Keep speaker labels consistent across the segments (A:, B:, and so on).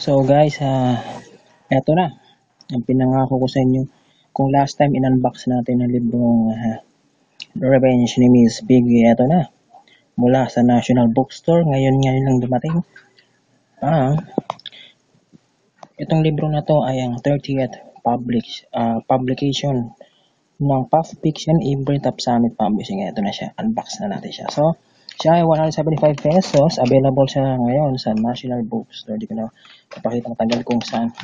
A: So guys, eto na. Ang pinangako ko sa inyo. Kung last time in-unbox natin ang librong Revenge ni Miss Piggy, eto na. Mula sa National Bookstore, ngayon lang dumating. Itong libro na to ay ang 30th publication ng Puff Fiction Every Top Summit Publishing. Ito na siya. Unbox na natin siya. So, siya ay 175 pesos. Available siya ngayon sa National Bookstore. Di ko na papakita ang tagal kung saan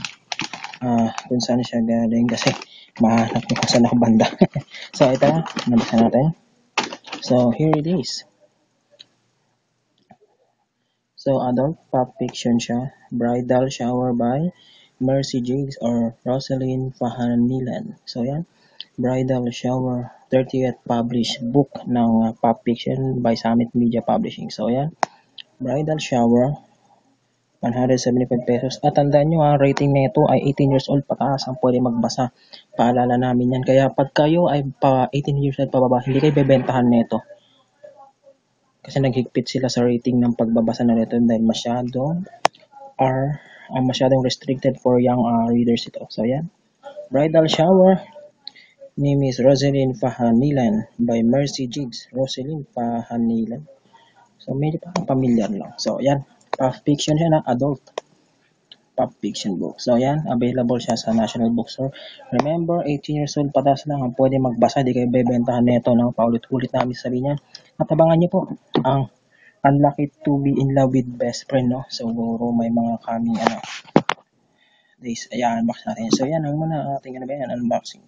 A: siya galing kasi mahanap ko kung saan ako banda. So, ito na. Nabuksan natin. So, here it is. So, adult pop fiction siya. Bridal Shower by Mercy Jigs or Rosalyn Fahanilan. So, yan. Bridal Shower, 30th published book ng pop fiction by Summit Media Publishing. So, yan. Bridal Shower, 175 pesos. At tandaan nyo, ang rating nito ay 18 years old pataas ang pwede magbasa. Paalala namin yan. Kaya pag kayo ay 18 years old pababa, hindi kayo bebentahan nito. Kasi naghigpit sila sa rating ng pagbabasa na nito dahil masyadong restricted for young readers ito. So, yan. Bridal Shower ni Miss Rosalyn Fahanilan by Mercy Jigs. Rosalyn Fahanilan. So, medyo parang familiar lang. So, yan. Puff fiction siya na adult pop fiction book. So, yan. Available siya sa National Bookstore. Remember, 18 years old pataas lang ang pwede magbasa. Di kayo bebentahan nito. No? Paulit-ulit namin sabihin niya. At abangan niyo po ang Unlucky to be in love with best friend. No? So, may mga coming days. Ayan, unbox natin. So, yan. Ang muna ating unboxing.